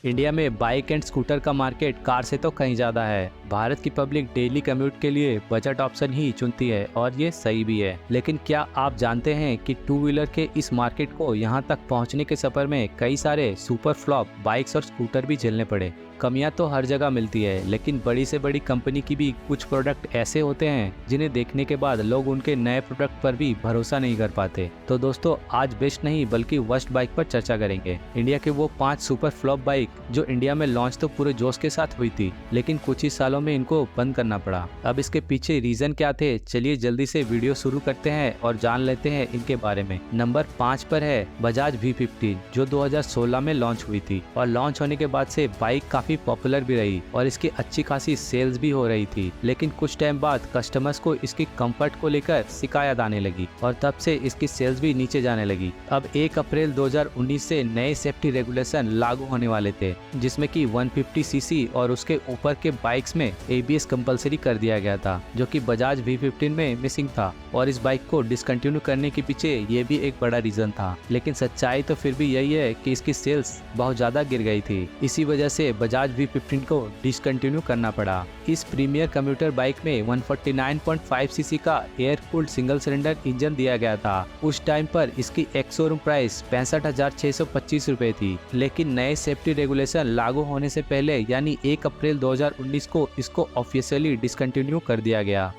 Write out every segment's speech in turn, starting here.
India में bike and scooter का market car से तो कहीं ज़्यादा है। भारत की पब्लिक डेली कम्यूट के लिए बजट ऑप्शन ही चुनती है और ये सही भी है। लेकिन क्या आप जानते हैं कि टू व्हीलर के इस मार्केट को यहाँ तक पहुँचने के सफर में कई सारे सुपर फ्लॉप बाइक्स और स्कूटर भी झेलने पड़े। कमियां तो हर जगह मिलती है, लेकिन बड़ी से बड़ी कंपनी की भी कुछ प्रोडक्ट ऐसे होते हैं जिन्हें देखने के बाद लोग उनके नए प्रोडक्ट पर भी भरोसा नहीं कर पाते। तो दोस्तों, आज बेस्ट नहीं बल्कि वर्स्ट बाइक पर चर्चा करेंगे। इंडिया के वो 5 सुपर फ्लॉप बाइक जो इंडिया में लॉन्च तो पूरे जोश के साथ हुई थी, लेकिन कुछ ही सालों में इनको बंद करना पड़ा। अब इसके पीछे रीजन क्या थे, चलिए जल्दी से वीडियो शुरू करते हैं और जान लेते हैं इनके बारे में। नंबर 5 पर है बजाज V15, जो 2016 में लॉन्च हुई थी और लॉन्च होने के बाद से बाइक काफी पॉपुलर भी रही और इसकी अच्छी खासी सेल्स भी हो रही थी। लेकिन कुछ टाइम बाद कस्टमर्स को इसकी कंफर्ट को लेकर शिकायत आने लगी और तब से इसकी सेल्स भी नीचे जाने लगी। अब 1 अप्रैल 2019 से नए सेफ्टी रेगुलेशन लागू होने वाले थे, जिसमें कि 150 सीसी और उसके ऊपर के बाइक्स में ABS कंपलसरी कर दिया गया था, जो कि बजाज V15 में मिसिंग था और इस बाइक को डिसकंटिन्यू करने के पीछे ये भी एक बड़ा रीजन था। लेकिन सच्चाई तो फिर भी यही है कि इसकी सेल्स बहुत ज्यादा गिर गई थी। इसी वजह से बजाज V15 को डिसकंटिन्यू करना पड़ा। इस प्रीमियर कम्यूटर बाइक में 149.5 सीसी का air cooled single cylinder engine दिया गया था। उस टाइम पर इसकी एक्स शोरूम प्राइस 65,625 रुपए थी, लेकिन नए सेफ्टी रेगुलेशन लागू होने से पहले यानी 1 अप्रैल 2019 को इसको ऑफिशियली डिसकंटिन्यू कर दिया गया।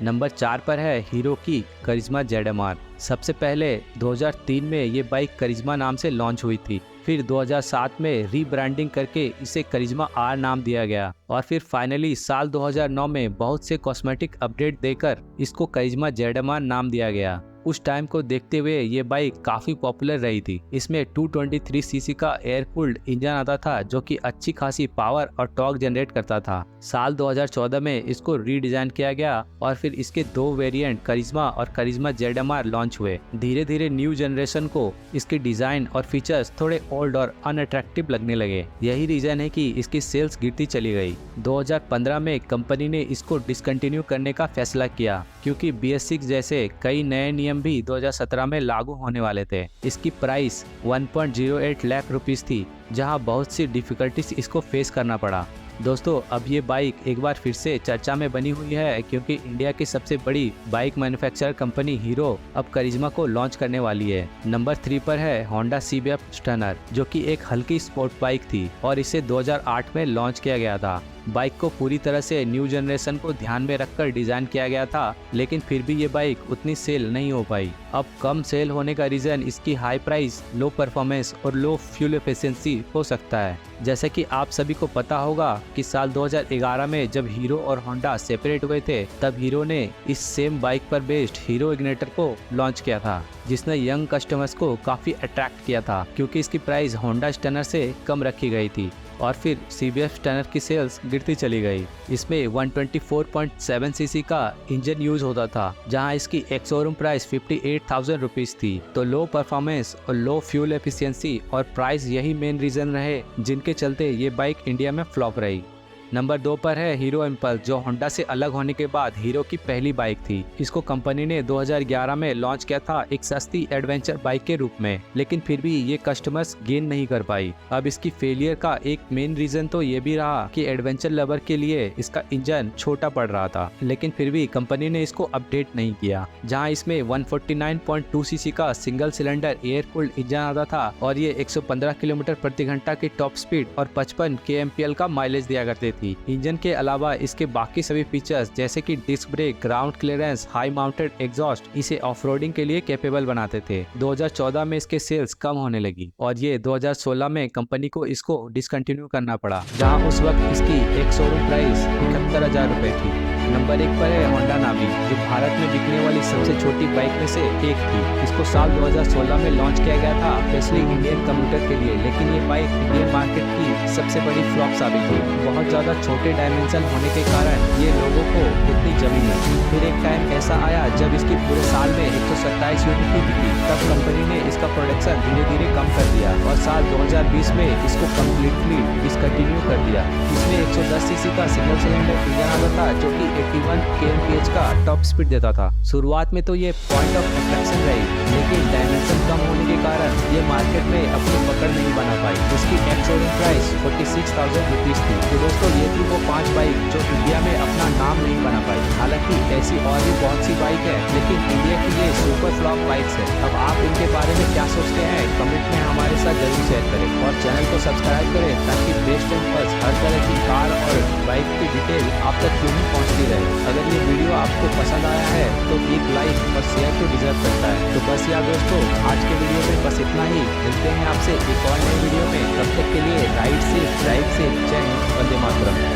नंबर 4 पर है हीरो की करिश्मा ZMR। सबसे पहले 2003 में ये बाइक करिश्मा नाम से लॉन्च हुई थी, फिर 2007 में रीब्रांडिंग करके इसे करिश्मा R नाम दिया गया और फिर फाइनली साल 2009 में बहुत से कॉस्मेटिक अपडेट देकर इसको करिश्मा ZMR नाम दिया गया। उस टाइम को देखते हुए ये बाइक काफी पॉपुलर रही थी। इसमें 223 सीसी का एयर कूल्ड इंजन आता था, जो कि अच्छी खासी पावर और टॉर्क जनरेट करता था। साल 2014 में इसको रीडिजाइन किया गया और फिर इसके 2 वेरिएंट करिश्मा और करिश्मा ZMR लॉन्च हुए। धीरे धीरे न्यू जनरेशन को इसके डिजाइन और फीचर्स थोड़े ओल्ड और अनअट्रैक्टिव लगने लगे। यही रीजन है कि इसकी सेल्स गिरती चली गई। 2015 में कंपनी ने इसको डिसकंटिन्यू करने का फैसला किया, क्योंकि BS6 जैसे कई नए नियम भी 2017 में लागू होने वाले थे। इसकी प्राइस 1.08 लाख रुपीस थी, जहां बहुत सी डिफिकल्टीज इसको फेस करना पड़ा। दोस्तों, अब ये बाइक एक बार फिर से चर्चा में बनी हुई है, क्योंकि इंडिया की सबसे बड़ी बाइक मैन्युफैक्चरर कंपनी हीरो अब करिश्मा को लॉन्च करने वाली है। नंबर 3 पर है होंडा CBF स्टनर, जो कि एक हल्की स्पोर्ट बाइक थी और इसे 2008 में लॉन्च किया गया था। बाइक को पूरी तरह से न्यू जनरेशन को ध्यान में रखकर डिजाइन किया गया था, लेकिन फिर भी ये बाइक उतनी सेल नहीं हो पाई। अब कम सेल होने का रीजन इसकी हाई प्राइस, लो परफॉर्मेंस और लो फ्यूल एफिशिएंसी हो सकता है। जैसे कि आप सभी को पता होगा कि साल 2011 में जब हीरो और होंडा सेपरेट हुए थे, तब हीरो ने इस सेम बाइक पर बेस्ड हीरो इग्निटर को लॉन्च किया था, जिसने यंग कस्टमर्स को काफी अट्रैक्ट किया था, क्योंकि इसकी प्राइस होंडा स्टनर से कम रखी गई थी। और फिर CBF स्टनर की सेल्स गिरती चली गई। इसमें 124.7 सीसी का इंजन यूज होता था, जहां इसकी एक्स शोरूम प्राइस 58,000 रुपीस थी। तो लो परफॉर्मेंस और लो फ्यूल एफिशिएंसी और प्राइस यही मेन रीजन रहे जिनके चलते ये बाइक इंडिया में फ्लॉप रही। नंबर 2 पर है हीरो इम्पल्स, जो होंडा से अलग होने के बाद हीरो की पहली बाइक थी। इसको कंपनी ने 2011 में लॉन्च किया था एक सस्ती एडवेंचर बाइक के रूप में, लेकिन फिर भी ये कस्टमर्स गेन नहीं कर पाई। अब इसकी फेलियर का एक मेन रीजन तो ये भी रहा कि एडवेंचर लवर के लिए इसका इंजन छोटा पड़ रहा था, लेकिन फिर भी कंपनी ने इसको अपडेट नहीं किया। जहाँ इसमें 149.2 सीसी का single cylinder air cooled engine आता था और ये 115 किलोमीटर प्रति घंटा की टॉप स्पीड और 55 kmpl का माइलेज दिया करते थे। इंजन के अलावा इसके बाकी सभी फीचर्स जैसे कि disc brake, ground clearance, high mounted exhaust इसे ऑफ-रोडिंग के लिए कैपेबल बनाते थे। 2014 में इसके सेल्स कम होने लगी और ये 2016 में कंपनी को इसको डिसकंटिन्यू करना पड़ा, जहां उस वक्त इसकी एक शोरूम प्राइस 71,000 रुपए थी। नंबर 1 पर है होंडा नावी, जो भारत में बिकने वाली सबसे छोटी बाइक में से एक थी। इसको साल 2016 में लॉन्च किया गया था स्पेशली इंडियन कम्यूटर के लिए, लेकिन ये बाइक इंडियन मार्केट की सबसे बड़ी फ्लॉप साबित हुई। बहुत ज्यादा छोटे डायमेंशन होने के कारण ये लोगों को उतनी जमी नहीं। फिर एक टाइम ऐसा आया जब इसकी पूरे साल में 127 यूनिट ही बिकी, तब कंपनी ने इसका प्रोडक्शन धीरे धीरे कम कर दिया और साल 2020 में इसको कम्प्लीटली डिसकंटिन्यू कर दिया। इसमें 110 सीसी का सिंगल सिलेंडर इंजन आता था, जो कि 81 kmph का टॉप स्पीड देता था। शुरुआत में तो ये पॉइंट ऑफ अट्रैक्शन रही, लेकिन डायमेंशन कम होने के कारण ये मार्केट में अपनी पकड़ नहीं बना पाई। इसकी एक्स-शोरूम प्राइस 46,000 रुपीज थी। तो दोस्तों ये थी वो 5 बाइक जो इंडिया में अपना नाम नहीं बना पाई। हालांकि ऐसी और भी बहुत सी बाइक है, लेकिन इंडिया की ये सुपर फ्लॉप बाइक्स है। अब आप इनके बारे में क्या सोचते हैं कमेंट में हमारे साथ जरूर शेयर करें और चैनल को सब्सक्राइब करें, ताकि बेस्ट एंड फर्स्ट हर तरह की कार और बाइक की डिटेल आप तक यूं ही पहुंचती रहे। अगर ये वीडियो आपको पसंद आया है तो एक लाइक और शेयर तो डिजर्व करता है। तो बस यार दोस्तों, आज के वीडियो में बस इतना ही। मिलते हैं आपसे एक और नई वीडियो में। तब तक के लिए राइड से ड्राइव से जय हिंद, वंदे मातरम।